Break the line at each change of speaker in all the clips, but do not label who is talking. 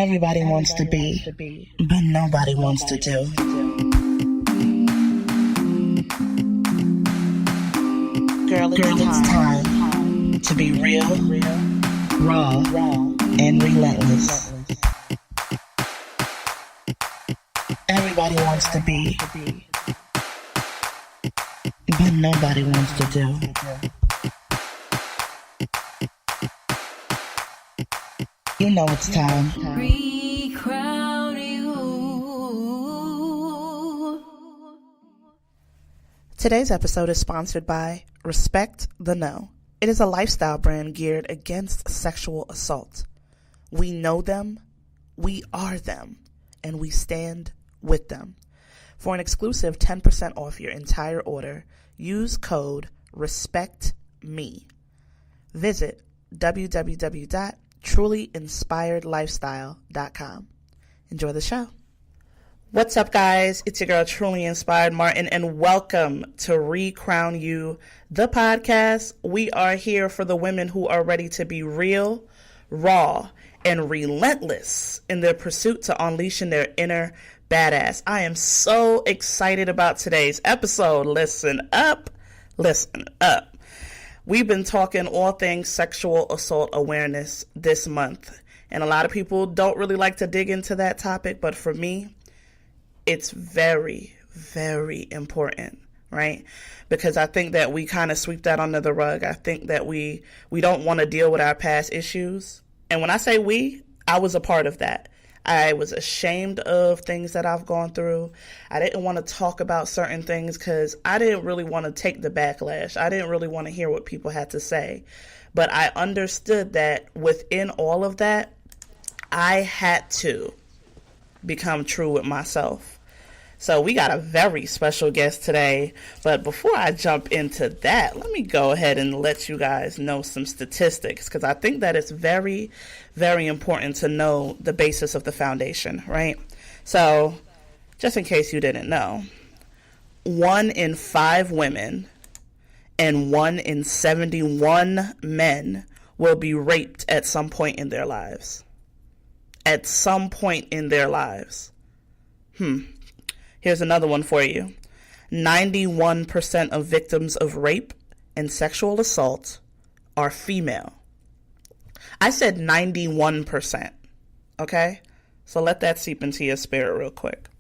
Everybody wants to be, but nobody wants to do. Girl, it's time to be real, raw, and relentless. Everybody wants to be, but nobody wants to do. You know it's time.
Recrown you.
Today's episode is sponsored by Respect the No. It is a lifestyle brand geared against sexual assault. We know them, we are them, and we stand with them. For an exclusive 10% off your entire order, use code RESPECTME. Visit www.trulyinspiredlifestyle.com. Enjoy the show. What's up, guys? It's your girl, Truly Inspired Martin, and welcome to Recrown You, the podcast. We are here for the women who are ready to be real, raw, and relentless in their pursuit to unleashing their inner badass. I am so excited about today's episode. Listen up. We've been talking all things sexual assault awareness this month, and a lot of people don't really like to dig into that topic, but for me, it's very, very important, right? Because I think that we kind of sweep that under the rug. I think that we don't want to deal with our past issues. And when I say we, I was a part of that. I was ashamed of things that I've gone through. I didn't want to talk about certain things because I didn't really want to take the backlash. I didn't really want to hear what people had to say. But I understood that within all of that, I had to become true with myself. So we got a very special guest today. But before I jump into that, let me go ahead and let you guys know some statistics, because I think that it's very, very important to know the basis of the foundation, right? So just in case you didn't know, 1 in 5 women and 1 in 71 men will be raped at some point in their lives. At some point in their lives. Here's another one for you. 91% of victims of rape and sexual assault are female. I said 91%, okay? So let that seep into your spirit real quick.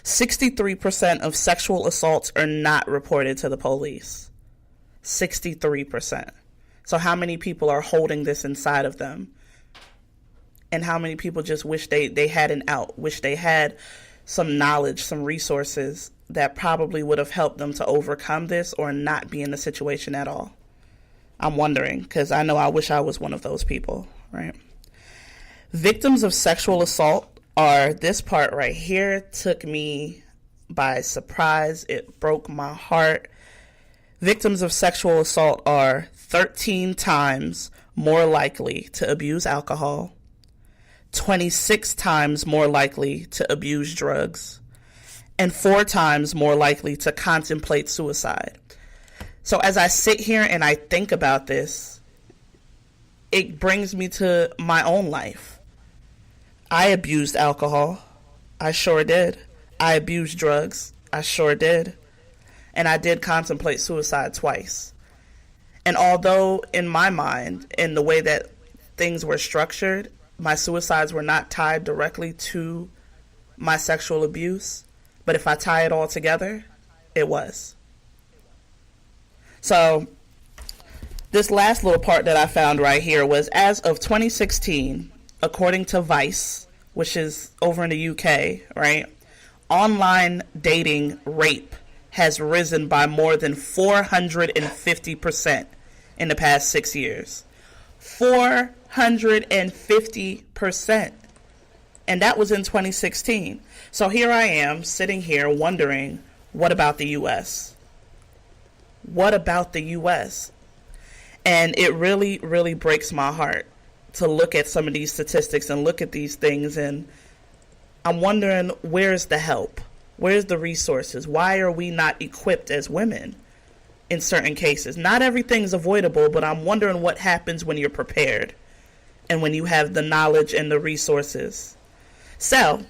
63% of sexual assaults are not reported to the police. 63%. So how many people are holding this inside of them? And how many people just wish they had an out, wish they had some knowledge, some resources that probably would have helped them to overcome this or not be in the situation at all? I'm wondering, because I know I wish I was one of those people, right? Victims of sexual assault are, this part right here took me by surprise. It broke my heart. Victims of sexual assault are 13 times more likely to abuse alcohol, 26 times more likely to abuse drugs, and 4 times more likely to contemplate suicide. So as I sit here and I think about this, it brings me to my own life. I abused alcohol. I sure did. I abused drugs. I sure did. And I did contemplate suicide twice. And although in my mind, in the way that things were structured, my suicides were not tied directly to my sexual abuse, but if I tie it all together, it was. So this last little part that I found right here was, as of 2016, according to Vice, which is over in the UK, right, online dating rape has risen by more than 450% in the past 6 years. 450%. And that was in 2016. So here I am sitting here wondering, what about the US? What about the US? And it really, really breaks my heart to look at some of these statistics and look at these things. And I'm wondering, where's the help? Where's the resources? Why are we not equipped as women in certain cases? Not everything's avoidable, but I'm wondering what happens when you're prepared. and when you have the knowledge and the resources. So,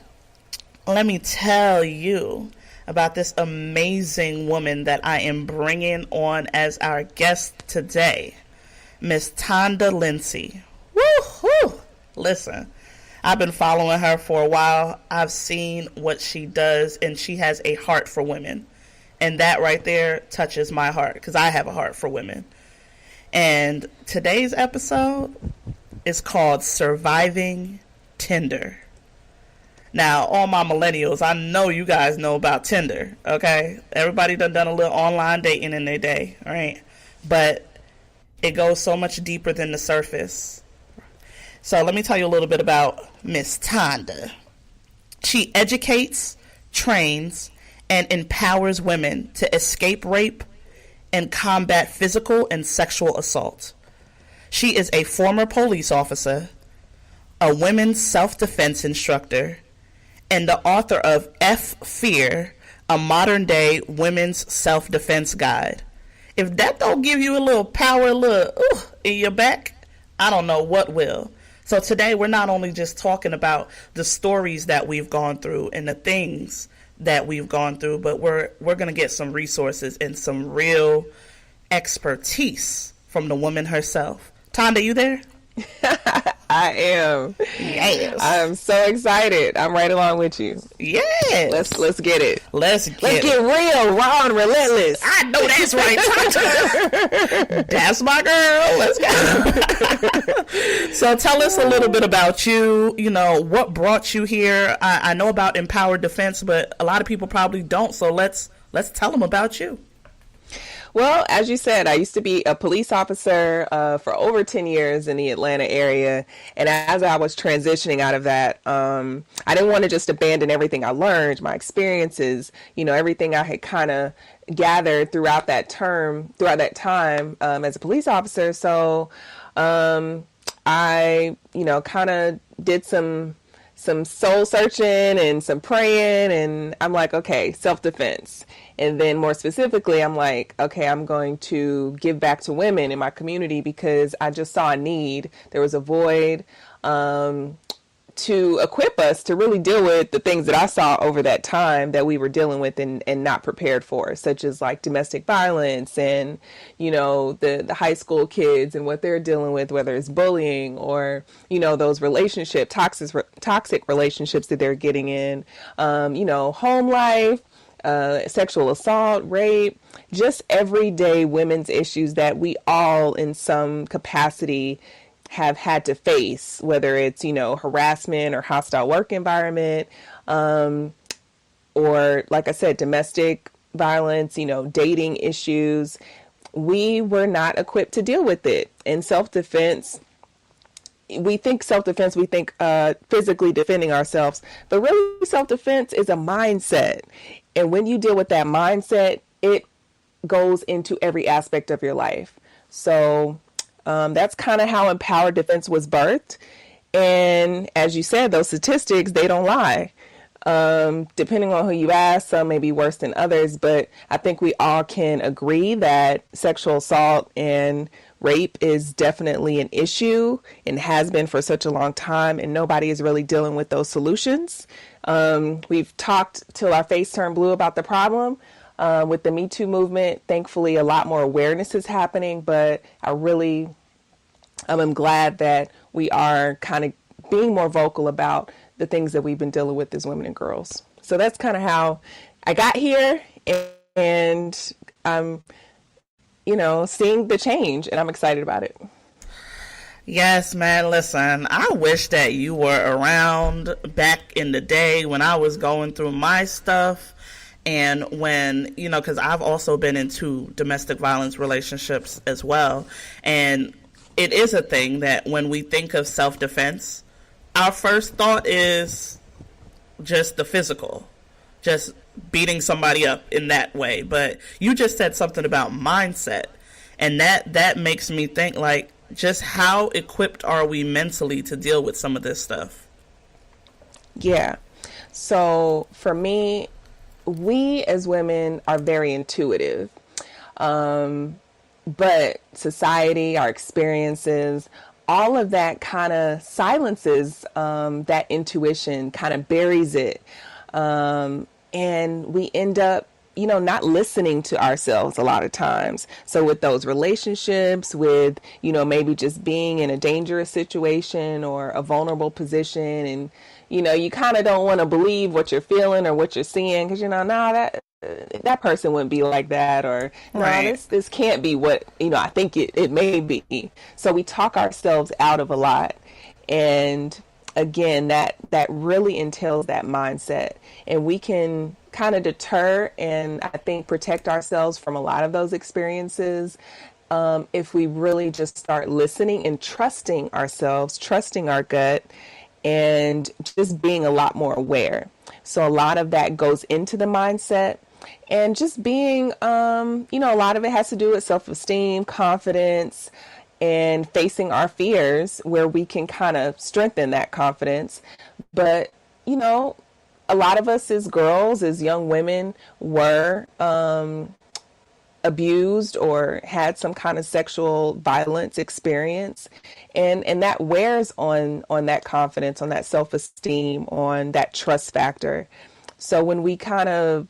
let me tell you about this amazing woman that I am bringing on as our guest today, Miss Tonda Linsey. Woo-hoo! Listen, I've been following her for a while. I've seen what she does, and she has a heart for women. And that right there touches my heart, because I have a heart for women. And today's episode is called Surviving Tinder. Now, all my millennials, I know you guys know about Tinder, okay? Everybody done a little online dating in their day, right? But it goes so much deeper than the surface. So let me tell you a little bit about Miss Tonda. She educates, trains, and empowers women to escape rape and combat physical and sexual assault. She is a former police officer, a women's self-defense instructor, and the author of F Fear, a modern-day women's self-defense guide. If that don't give you a little power, a little in your back, I don't know what will. So today we're not only just talking about the stories that we've gone through and the things that we've gone through, but we're going to get some resources and some real expertise from the woman herself. Tonda, you there?
I am.
Yes.
I'm so excited. I'm right along with you.
Yes.
Let's get it.
Let's get
real, raw, and relentless.
I know that's right, Tonda. That's my girl. Let's go. So tell us a little bit about you. You know, what brought you here? I know about Empowered Defense, but a lot of people probably don't. So let's tell them about you.
Well, as you said, I used to be a police officer for over 10 years in the Atlanta area. And as I was transitioning out of that, I didn't want to just abandon everything I learned, my experiences, you know, everything I had kind of gathered throughout that time as a police officer. So I, you know, kind of did some soul searching and some praying, and I'm like, okay, self-defense. And then more specifically, I'm like, okay, I'm going to give back to women in my community because I just saw a need. There was a void to equip us to really deal with the things that I saw over that time that we were dealing with and not prepared for, such as like domestic violence and, you know, the high school kids and what they're dealing with, whether it's bullying or, you know, those toxic relationships that they're getting in, you know, home life, sexual assault, rape, just everyday women's issues that we all in some capacity have had to face, whether it's, you know, harassment or hostile work environment, or like I said, domestic violence, you know, dating issues. We were not equipped to deal with it. In self-defense, we think physically defending ourselves, but really self-defense is a mindset. And when you deal with that mindset, it goes into every aspect of your life. So that's kind of how Empowered Defense was birthed. And as you said, those statistics, they don't lie. Depending on who you ask, some may be worse than others, but I think we all can agree that sexual assault and rape is definitely an issue and has been for such a long time, and nobody is really dealing with those solutions. We've talked till our face turned blue about the problem. With the Me Too movement, thankfully, a lot more awareness is happening, but I'm glad that we are kind of being more vocal about the things that we've been dealing with as women and girls. So that's kind of how I got here, and I'm, you know, seeing the change, and I'm excited about it.
Yes, man, listen, I wish that you were around back in the day when I was going through my stuff. And when, you know, because I've also been into domestic violence relationships as well. And it is a thing that when we think of self-defense, our first thought is just the physical, just beating somebody up in that way. But you just said something about mindset. And that makes me think, like, just how equipped are we mentally to deal with some of this stuff? Yeah.
So for me, we as women are very intuitive, but society, our experiences, all of that kind of silences that intuition, kind of buries it. And we end up, not listening to ourselves a lot of times. So with those relationships, with, maybe just being in a dangerous situation or a vulnerable position, and, you kind of don't want to believe what you're feeling or what you're seeing, because, that person wouldn't be like that, or no, this can't be what, I think it may be. So we talk ourselves out of a lot. And again, that really entails that mindset, and we can kind of deter and I think protect ourselves from a lot of those experiences if we really just start listening and trusting ourselves, trusting our gut, and just being a lot more aware. So a lot of that goes into the mindset, and just being, a lot of it has to do with self-esteem, confidence, and facing our fears, where we can kind of strengthen that confidence. But, a lot of us as girls, as young women, were abused or had some kind of sexual violence experience. And that wears on that confidence, on that self-esteem, on that trust factor. So when we kind of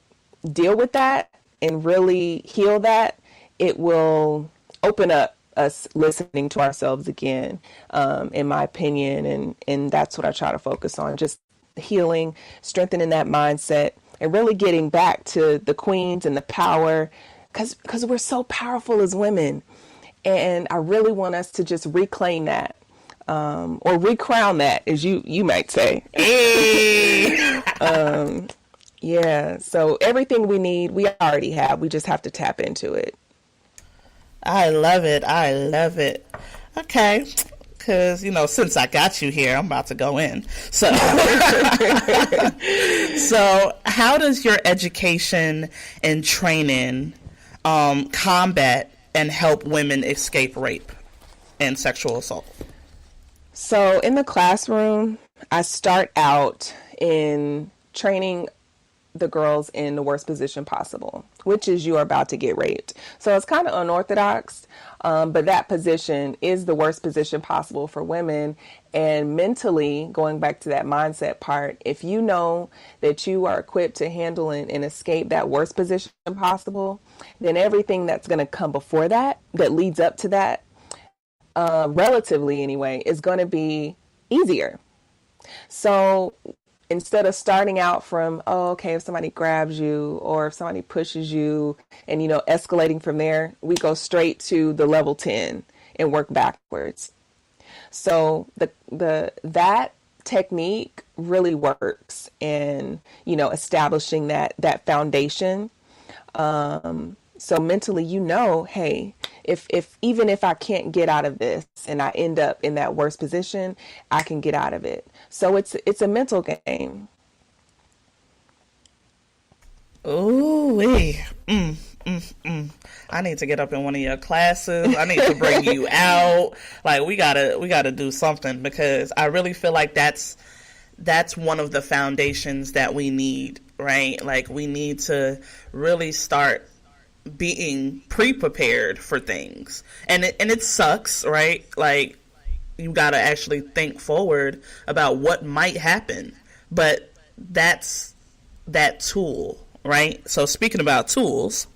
deal with that and really heal that, it will open up us listening to ourselves again, in my opinion. And that's what I try to focus on, just healing, strengthening that mindset, and really getting back to the queens and the power, because we're so powerful as women. And I really want us to just reclaim that, or recrown that, as you might say. Yeah, so everything we need, we already have. We just have to tap into it.
I love it. I love it. Okay. Because, since I got you here, I'm about to go in. So, so how does your education and training combat and help women escape rape and sexual assault?
So in the classroom, I start out in training the girls in the worst position possible, which is you are about to get raped. So it's kind of unorthodox, but that position is the worst position possible for women. And mentally, going back to that mindset part, if you know that you are equipped to handle and escape that worst position possible, then everything that's going to come before that leads up to that, relatively anyway, is going to be easier. So instead of starting out from, if somebody grabs you or if somebody pushes you and, escalating from there, we go straight to the level 10 and work backwards. So that technique really works in, establishing that foundation. So mentally, hey, if even if I can't get out of this and I end up in that worst position, I can get out of it. So it's a mental game.
Ooh, I need to get up in one of your classes. I need to bring you out. Like we gotta do something, because I really feel like that's one of the foundations that we need, right? Like we need to really start being pre-prepared for things, and it sucks, right? Like you gotta actually think forward about what might happen, but that's that tool, right? So speaking about tools,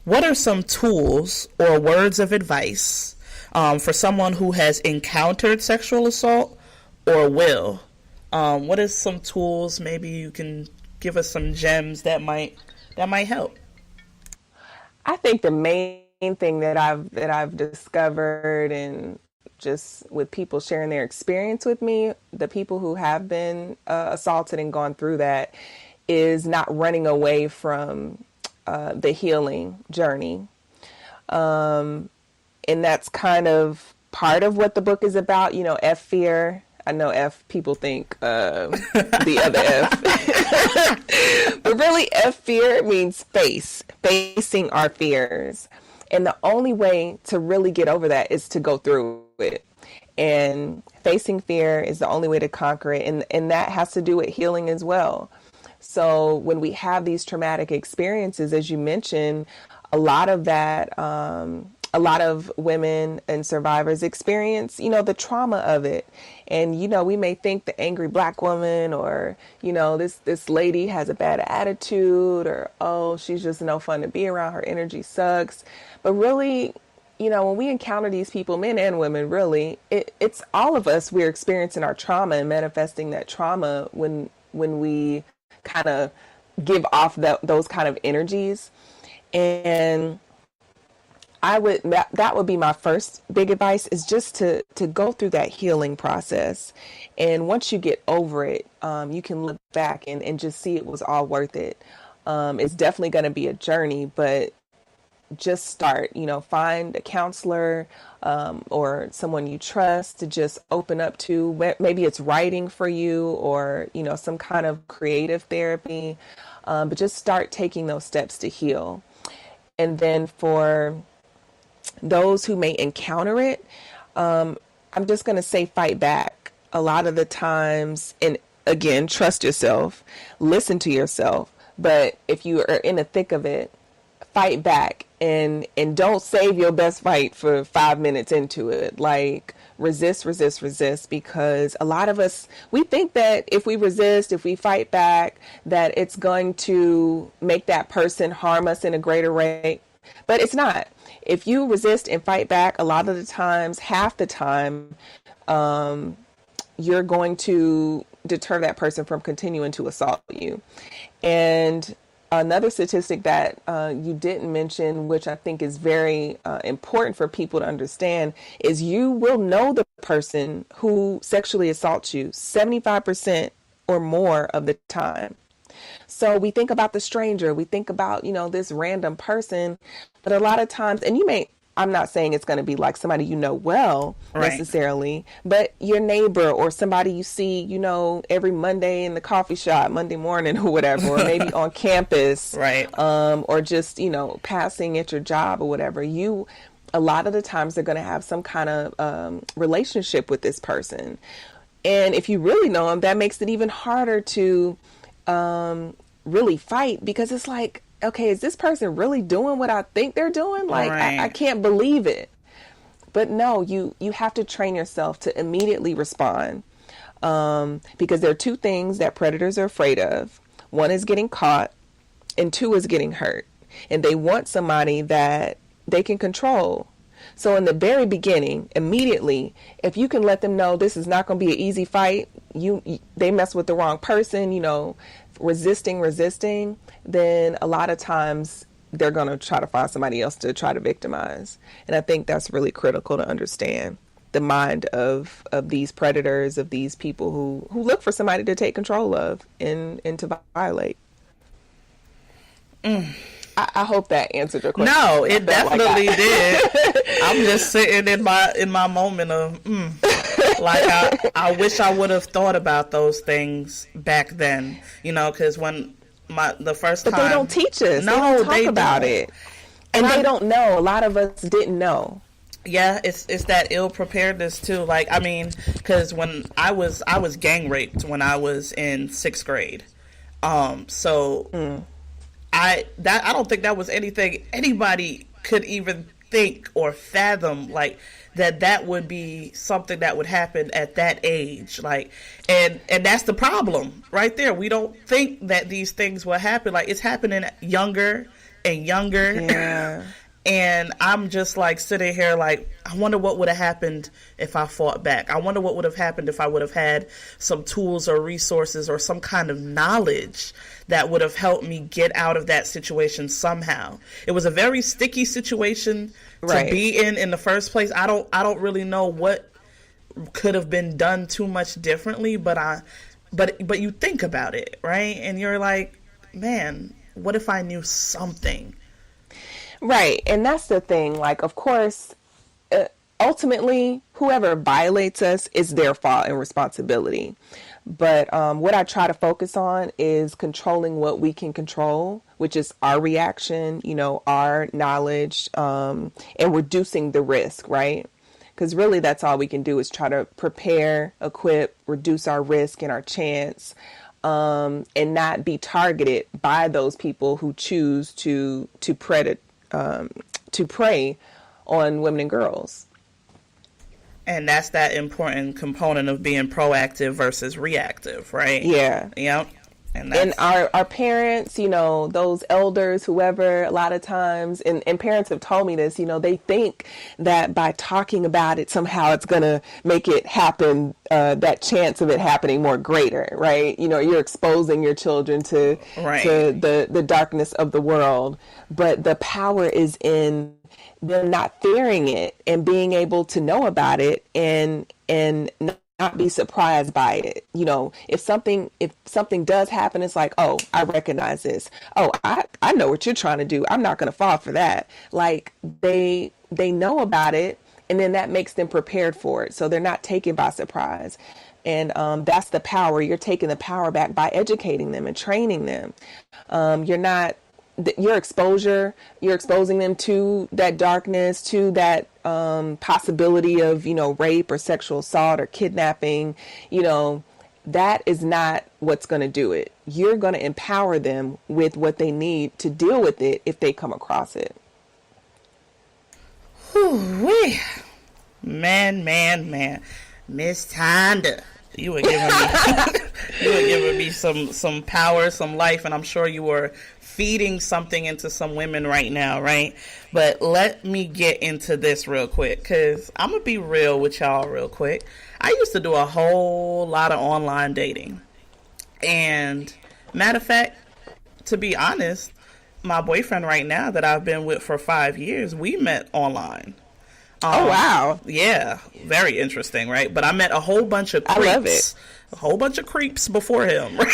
what are some tools or words of advice for someone who has encountered sexual assault or will? What is some tools? Maybe you can give us some gems that might help.
I think the main thing that I've discovered, and just with people sharing their experience with me, the people who have been assaulted and gone through that, is not running away from the healing journey. And that's kind of part of what the book is about. F fear. I know F people think the other F. But really, F fear means facing our fears. And the only way to really get over that is to go through it. And facing fear is the only way to conquer it. And that has to do with healing as well. So when we have these traumatic experiences, as you mentioned, a lot of that a lot of women and survivors experience, the trauma of it. And, we may think the angry black woman or, this lady has a bad attitude or, oh, she's just no fun to be around. Her energy sucks. But really, when we encounter these people, men and women, really, it's all of us. We're experiencing our trauma and manifesting that trauma when we kind of give off those kind of energies. And that would be my first big advice, is just to go through that healing process. And once you get over it, you can look back and just see it was all worth it. It's definitely going to be a journey, but just start, find a counselor or someone you trust to just open up to. Maybe it's writing for you or, some kind of creative therapy, but just start taking those steps to heal. And then for those who may encounter it, I'm just going to say fight back. A lot of the times, and again, trust yourself, listen to yourself. But if you are in the thick of it, fight back and don't save your best fight for 5 minutes into it. Like resist, because a lot of us, we think that if we resist, if we fight back, that it's going to make that person harm us in a greater rate. But it's not. If you resist and fight back, a lot of the times, half the time, you're going to deter that person from continuing to assault you. And another statistic that you didn't mention, which I think is very important for people to understand, is you will know the person who sexually assaults you 75% or more of the time. So we think about the stranger, we think about, this random person, but a lot of times, and I'm not saying it's going to be like somebody well necessarily, but your neighbor or somebody you see, every Monday in the coffee shop, Monday morning or whatever, or maybe on campus,
right?
Or just, passing at your job or whatever. A lot of the times they're going to have some kind of relationship with this person. And if you really know them, that makes it even harder to really fight, because it's like, okay, is this person really doing what I think they're doing? Like, right. I can't believe it. But no, you have to train yourself to immediately respond, because there are two things that predators are afraid of. One is getting caught, and two is getting hurt. And they want somebody that they can control. So in the very beginning, immediately, if you can let them know this is not going to be an easy fight, they mess with the wrong person, resisting, then a lot of times they're going to try to find somebody else to try to victimize. And I think that's really critical to understand the mind of these predators, of these people who look for somebody to take control of and to violate. I hope that answered your question.
No, it definitely did. I'm just sitting in my moment of I wish I would have thought about those things back then, because when the first time.
But they don't teach us. No, they don't talk about it. And they don't know. A lot of us didn't know.
Yeah, it's that ill preparedness too. Because when I was gang raped when I was in 6th grade. I don't think that was anything anybody could even think or fathom, that would be something that would happen at that age. And that's the problem right there. We don't think that these things will happen. It's happening younger and younger.
Yeah.
And I'm just sitting here I wonder what would have happened if I fought back. I wonder what would have happened if I would have had some tools or resources or some kind of knowledge that would have helped me get out of that situation somehow. It was a very sticky situation to be in the first place. I don't really know what could have been done too much differently, but you think about it, right? And you're like, man, what if I knew something?
Right. And that's the thing. Of course, ultimately, whoever violates us is their fault and responsibility. But what I try to focus on is controlling what we can control, which is our reaction, our knowledge, and reducing the risk, right? Because really that's all we can do is try to prepare, equip, reduce our risk and our chance, and not be targeted by those people who choose to prey on women and girls.
And that's that important component of being proactive versus reactive, right?
Yeah.
Yep.
And our parents, you know, those elders, whoever, a lot of times, and parents have told me this, you know, they think that by talking about it, somehow it's going to make it happen, that chance of it happening more greater, right? You know, you're exposing your children to the darkness of the world. But the power is in them not fearing it and being able to know about it and not be surprised by it. You know, if something does happen, it's like, oh, I recognize this. Oh, I know what you're trying to do. I'm not going to fall for that. Like they know about it, and then that makes them prepared for it. So they're not taken by surprise. And that's the power. You're taking the power back by educating them and training them. You're exposing them to that darkness, to that possibility of, you know, rape or sexual assault or kidnapping. You know, that is not what's going to do it. You're going to empower them with what they need to deal with it if they come across it.
Whew-wee. Man. Miss Tonda. You were giving me some power, some life, and I'm sure you were feeding something into some women right now, right? But let me get into this real quick, because I'm going to be real with y'all real quick. I used to do a whole lot of online dating. And matter of fact, to be honest, my boyfriend right now that I've been with for 5 years, we met online.
Oh, wow.
Yeah, very interesting, right? But I met a whole bunch of creeps.
I love it.
A whole bunch of creeps before him, right?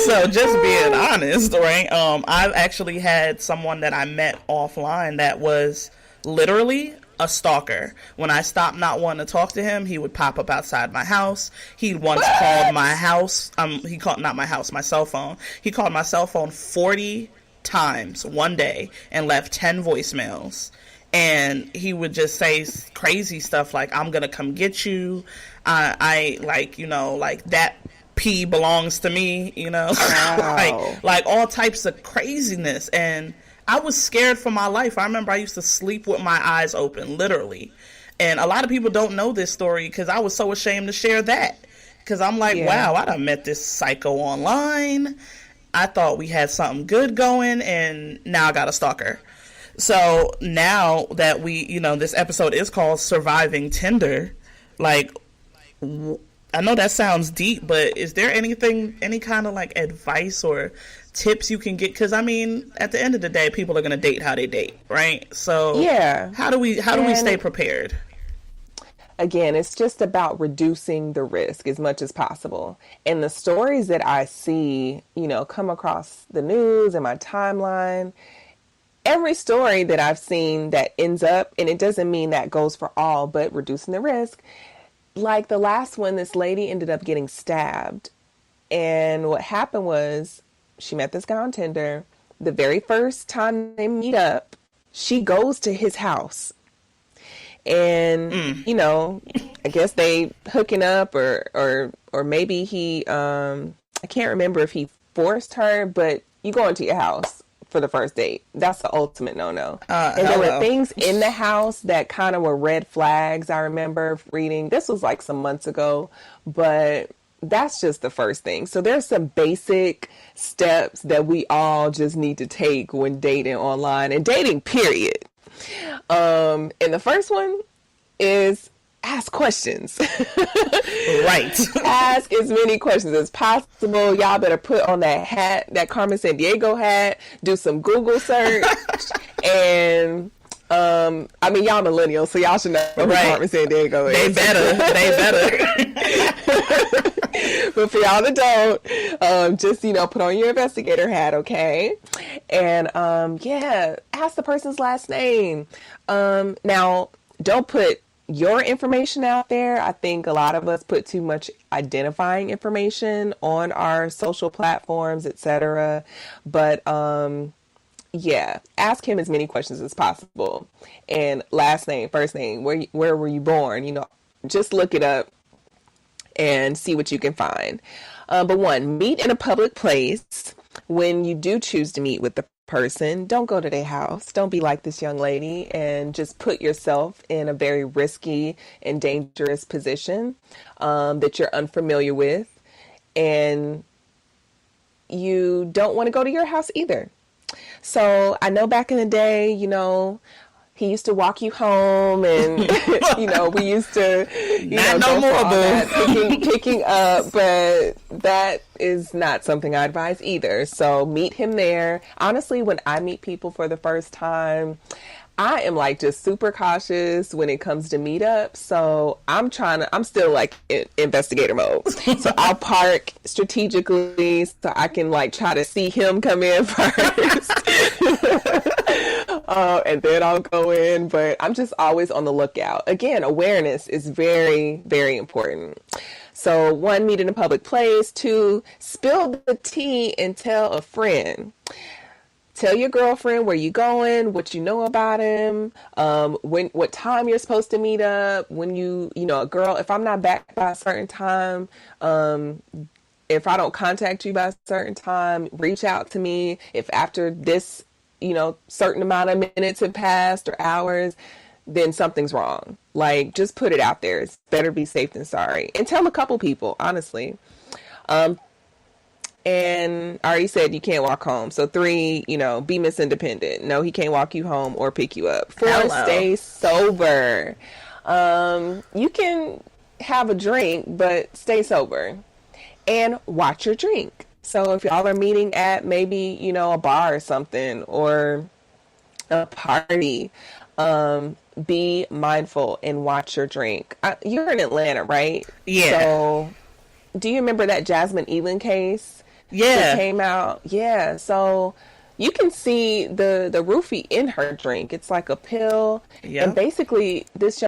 So just being honest, right? I've actually had someone that I met offline that was literally a stalker. When I stopped not wanting to talk to him, he would pop up outside my house. He once called my house. He called, not my house, my cell phone. He called my cell phone 40 times one day and left 10 voicemails. And he would just say crazy stuff like, I'm gonna come get you. I like, you know, like that pee belongs to me, you know.
Wow.
like all types of craziness. And I was scared for my life. I remember I used to sleep with my eyes open, literally. And a lot of people don't know this story because I was so ashamed to share that. Because I'm like, wow, I done met this psycho online. I thought we had something good going, and now I got a stalker. So now that we, you know, this episode is called Surviving Tinder, like, I know that sounds deep, but is there any kind of like advice or tips you can get? Because I mean, at the end of the day, people are going to date how they date, right? So
yeah,
how do we stay prepared?
Again, it's just about reducing the risk as much as possible. And the stories that I see, you know, come across the news and my timeline, every story that I've seen that ends up, and it doesn't mean that goes for all, but reducing the risk. Like the last one, this lady ended up getting stabbed. And what happened was she met this guy on Tinder. The very first time they meet up, she goes to his house. And, you know, I guess they hooking up or maybe he, I can't remember if he forced her, but you go into your house for the first date. That's the ultimate no-no. And there were things in the house that kind of were red flags. I remember reading, this was like some months ago, but that's just the first thing. So there's some basic steps that we all just need to take when dating online and dating, period. And the first one is ask questions.
Right.
Ask as many questions as possible. Y'all better put on that hat, that Carmen Sandiego hat, do some Google search. And I mean, y'all millennials, so y'all should know who Carmen Sandiego is.
They better.
But for y'all that don't, just, you know, put on your investigator hat, okay? And, ask the person's last name. Now, don't put your information out there. I think a lot of us put too much identifying information on our social platforms, etc. But, ask him as many questions as possible. And last name, first name, where were you born? You know, just look it up and see what you can find. But one, meet in a public place when you do choose to meet with the person, don't go to their house. Don't be like this young lady and just put yourself in a very risky and dangerous position that you're unfamiliar with. And you don't want to go to your house either. So I know back in the day, you know, he used to walk you home, and you know, we used to, you
Not
know,
no
go for
more,
all
boo.
that picking up, but that is not something I advise either. So meet him there. Honestly, when I meet people for the first time, I am like just super cautious when it comes to meetups. So I'm still like in investigator mode. So I'll park strategically so I can like try to see him come in first. And then I'll go in, but I'm just always on the lookout. Again, awareness is very, very important. So 1, meet in a public place. 2, spill the tea and tell a friend. Tell your girlfriend where you going, what you know about him, what time you're supposed to meet up. When you know, a girl, if I'm not back by a certain time, if I don't contact you by a certain time, reach out to me. If after this, you know, certain amount of minutes have passed or hours, then something's wrong. Like, just put it out there. It's better be safe than sorry. And tell a couple people, honestly. And I already said you can't walk home. So 3, you know, be Miss Independent. No, he can't walk you home or pick you up. 4,
Hello.
stay sober. You can have a drink, but stay sober. And watch your drink. So if y'all are meeting at maybe, you know, a bar or something, or a party, be mindful and watch your drink. You're in Atlanta, right?
Yeah.
So do you remember that Jasmine Elin case?
Yeah.
That came out? Yeah. So you can see the roofie in her drink. It's like a pill.
Yep.
And basically this